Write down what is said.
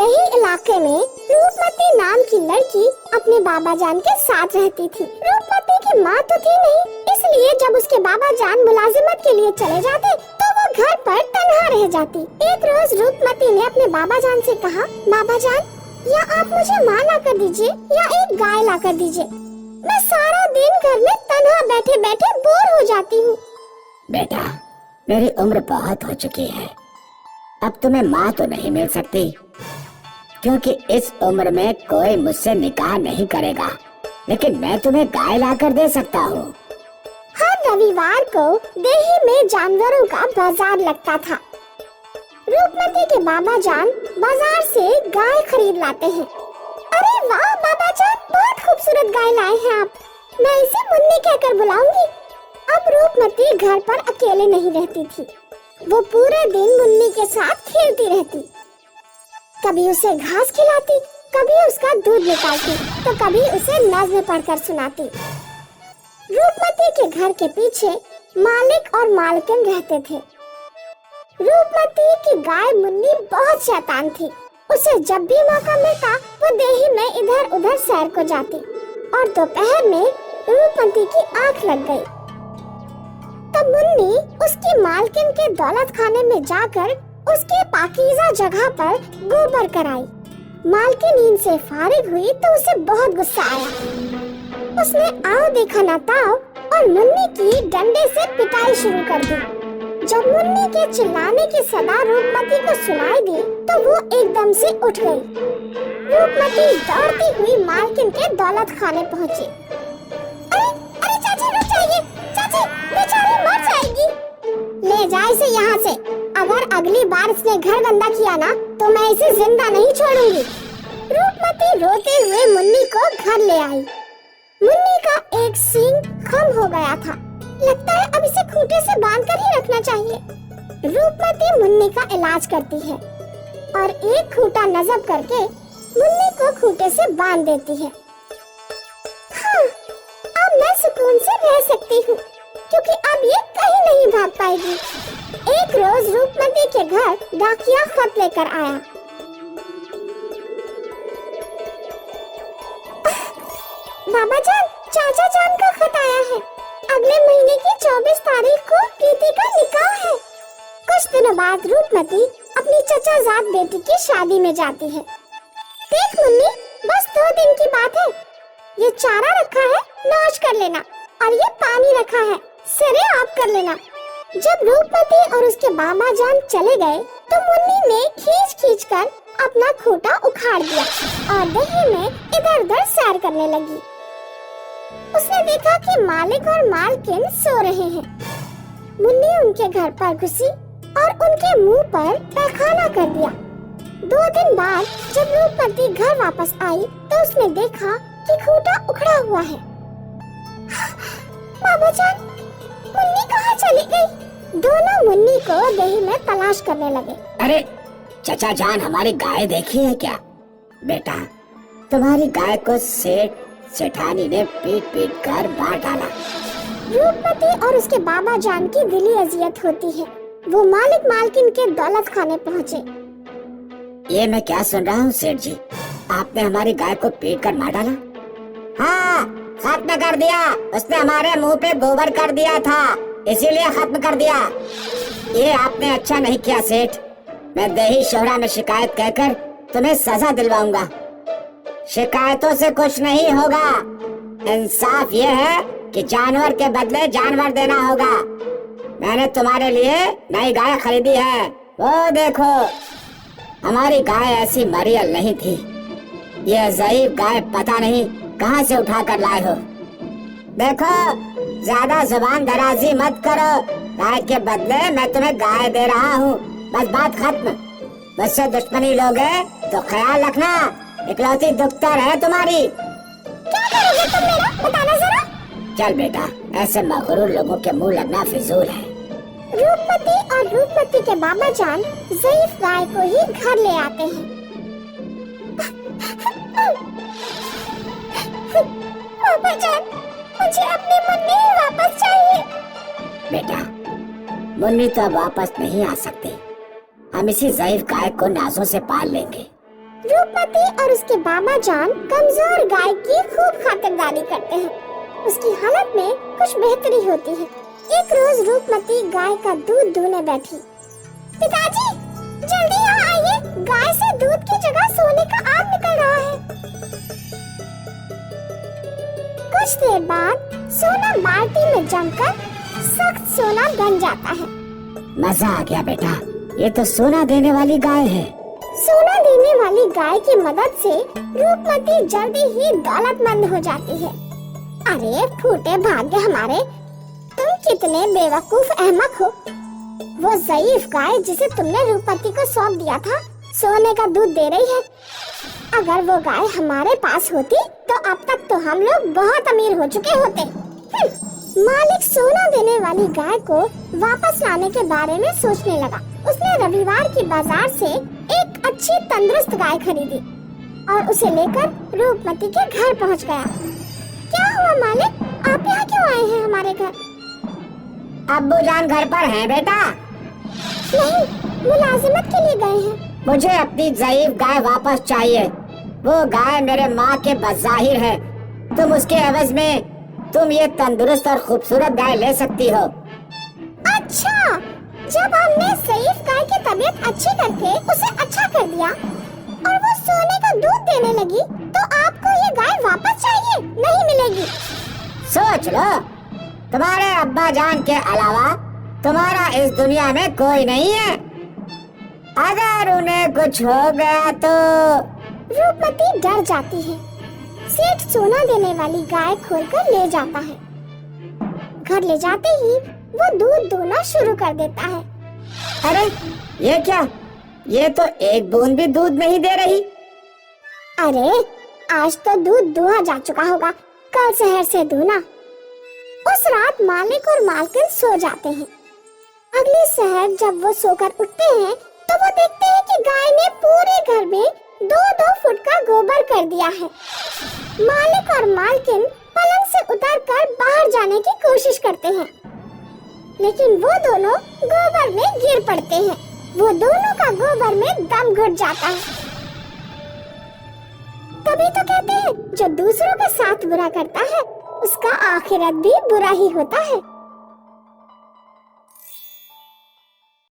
देही इलाके में रूपमती नाम की लड़की अपने बाबा जान के साथ रहती थी। रूपमती की माँ तो थी नहीं, इसलिए जब उसके बाबा जान मुलाजिमत के लिए चले जाते तो वो घर पर तन्हा रह जाती। एक रोज रूपमती ने अपने बाबा जान से कहा, बाबा जान, या आप मुझे माँ ला कर दीजिए या एक गाय ला कर दीजिए। मैं सारा दिन घर में तन्हा बैठे बैठे बोर हो जाती हूँ। बेटा, मेरी उम्र बहुत हो चुकी है, अब तुम्हें माँ तो नहीं मिल सकती, क्योंकि इस उम्र में कोई मुझसे निकाह नहीं करेगा, लेकिन मैं तुम्हें गाय ला कर दे सकता हूँ। हर रविवार को देही में जानवरों का बाजार लगता था। रूपमती के बाबा जान बाजार से गाय खरीद लाते हैं। अरे वाह बाबा जान, बहुत खूबसूरत गाय लाए हैं आप, मैं इसे मुन्नी कहकर बुलाऊंगी। अब रूपमती घर पर अकेले नहीं रहती थी, वो पूरे दिन मुन्नी के साथ खेलती रहती। कभी उसे घास खिलाती, कभी उसका दूध निकालती, तो कभी उसे नज़्म पढ़कर सुनाती। रूपमती के घर के पीछे मालिक और मालकिन रहते थे। रूपमती की गाय मुन्नी बहुत शैतान थी। उसे जब भी मौका मिलता वो देही में इधर उधर सैर को जाती और दोपहर में रूपमती की आंख लग गई। तब मुन्नी उसकी मालकिन के दौलत खाने में जाकर उसके पाकीज़ा जगह पर गोबर कराई। मालकिन नींद से फारिग हुई तो उसे बहुत गुस्सा आया। उसने आओ देखा ना ताओ और मुन्नी की डंडे से पिटाई शुरू कर दी। जब मुन्नी के चिल्लाने की सदा रूपमती को सुनाई दी तो वो एकदम से उठ गई। रूपमती दौड़ती हुई मालकिन के दौलत खाने पहुंची। अरे अरे चाची रुक जाइए, चाची बेचारी मर जाएगी। ले जा इसे यहाँ से, अगर अगली बार इसने घर गंदा किया ना तो मैं इसे जिंदा नहीं छोड़ूंगी। रूपमती रोते हुए मुन्नी को घर ले आई। मुन्नी का एक सींग खम हो गया था, लगता है अब इसे खूंटे से बांधकर ही रखना चाहिए। रूपमती मुन्नी का इलाज करती है और एक खूंटा नज़ब करके मुन्नी को खूंटे से बांध देती है। हाँ, अब मैं सुकून से रह सकती हूँ, क्योंकि अब ये कहीं नहीं भाग पाएगी। एक रोज रूपमती के घर डाकिया खत लेकर आया। बाबा जान, चाचा जान का खत आया है। अगले महीने की 24 तारीख को प्रीति का निकाह है। कुछ दिनों बाद रूपमती अपनी चचाजाद बेटी की शादी में जाती है। देख मुन्नी, बस 2 दिन की बात है। ये चारा रखा है, नौश कर लेना, और ये पानी रखा है, सिरे आप कर लेना। जब रूपमती और उसके बाबा जान चले गए तो मुन्नी ने खींच खींच कर अपना खूंटा उखाड़ दिया और दही में इधर उधर सैर करने लगी। उसने देखा कि मालिक और मालकिन सो रहे हैं। मुन्नी उनके घर पर घुसी और उनके मुंह पर पैखाना कर दिया। 2 दिन बाद जब रूपमती घर वापस आई तो उसने देखा कि खूंटा उखड़ा हुआ है। बाबा जान, मुन्नी कहाँ चली गई? दोनों मुन्नी को दही में तलाश करने लगे। अरे चचा जान, हमारी गाय देखी है क्या? बेटा, तुम्हारी गाय को सेठानी ने पीट पीट कर मार डाला। रूपमती और उसके बाबा जान की दिली अजियत होती है। वो मालिक मालकिन के दौलत खाने पहुँचे। ये मैं क्या सुन रहा हूँ सेठ जी, आपने हमारी गाय को पीट कर मार डाला? हाँ, खत्म कर दिया। उसने हमारे मुंह पे गोबर कर दिया था, इसीलिए खत्म कर दिया। ये आपने अच्छा नहीं किया सेठ। मैं देही शोहरा में शिकायत कहकर तुम्हें सजा दिलवाऊंगा। शिकायतों से कुछ नहीं होगा। इंसाफ ये है कि जानवर के बदले जानवर देना होगा। मैंने तुम्हारे लिए नई गाय खरीदी है, वो देखो। हमारी गाय ऐसी मरियल नहीं थी। ये ज़ईफ गाय पता नहीं कहाँ से उठा कर लाए हो। देखो, ज्यादा जुबान दराजी मत करो। गाय के बदले मैं तुम्हें गाय दे रहा हूँ, बस बात खत्म। मुझसे दुश्मनी लोगे तो ख्याल रखना, इकलौती दुख्तर है तुम्हारी। क्या करोगे तुम मेरा, बताना जरा। चल बेटा, ऐसे मगरूर लोगों के मुंह लगना फिजूल है। रूपमती और रूपमती के बाबा जान ज़ईफ गाय को ही घर ले आते हैं। बाबा जान, मुझे अपनी मुन्नी वापस चाहिए। बेटा, मुन्नी तो अब वापस नहीं आ सकती। हम इसी ज़ईफ गाय को नाजों से पाल लेंगे। रूपमती और उसके बाबा जान कमजोर गाय की खूब खातिरदारी करते हैं। उसकी हालत में कुछ बेहतरी होती है। एक रोज रूपमती गाय का दूध दूहने बैठी। पिताजी, जल्दी यहाँ आइए, गाय से दूध की जगह सोने का आग निकल रहा है। कुछ देर बाद सोना बाल्टी में जमकर सख्त सोना बन जाता है। मजा आ गया बेटा, ये तो सोना देने वाली गाय है। सोना देने वाली गाय की मदद से रूपमती जल्दी ही दौलतमंद हो जाती है। अरे फूटे भाग्य हमारे, तुम कितने बेवकूफ अहमक हो। वो ज़ईफ गाय जिसे तुमने रूपमती को सौंप दिया था, सोने का दूध दे रही है। अगर वो गाय हमारे पास होती तो अब तक तो हम लोग बहुत अमीर हो चुके होते। मालिक सोना देने वाली गाय को वापस लाने के बारे में सोचने लगा। उसने रविवार की बाजार से एक अच्छी तंदुरुस्त गाय खरीदी और उसे लेकर रूपमती के घर पहुंच गया। क्या हुआ मालिक, आप यहाँ क्यों आए हैं हमारे घर? अब्बू जान घर पर हैं बेटा? नहीं, मुलाजिमत के लिए गए हैं। मुझे अपनी ज़ईफ गाय वापस चाहिए। वो गाय मेरे माँ के बज़ाहिर है। तुम उसके एवज में तुम ये तंदुरुस्त और खूबसूरत गाय ले सकती हो। अच्छा, जब हमने ज़ईफ गाय की तबीयत अच्छी करके उसे अच्छा कर दिया और वो सोने का दूध देने लगी, तो आपको ये गाय वापस चाहिए? नहीं मिलेगी। सोच लो, तुम्हारे अब्बा जान के अलावा तुम्हारा इस दुनिया में कोई नहीं है। अगर उन्हें कुछ हो गया तो। रूपमती डर जाती है। सेठ सोना देने वाली गाय खोलकर ले जाता है। घर ले जाते ही वो दूध दूहना शुरू कर देता है। अरे ये क्या, ये तो एक बूंद भी दूध नहीं दे रही। अरे आज तो दूध दुहा जा चुका होगा, कल शहर से दूहना। उस रात मालिक और मालकिन सो जाते हैं। अगली शहर जब वो सोकर उठते हैं तो वो देखते हैं कि गाय ने पूरे घर में 2-2 फुट का गोबर कर दिया है। मालिक और मालकिन पलंग से उतरकर बाहर जाने की कोशिश करते हैं, लेकिन वो दोनों गोबर में गिर पड़ते हैं। वो दोनों का गोबर में दम घुट जाता है। तभी तो कहते हैं, जो दूसरों के साथ बुरा करता है उसका आखिरत भी बुरा ही होता है।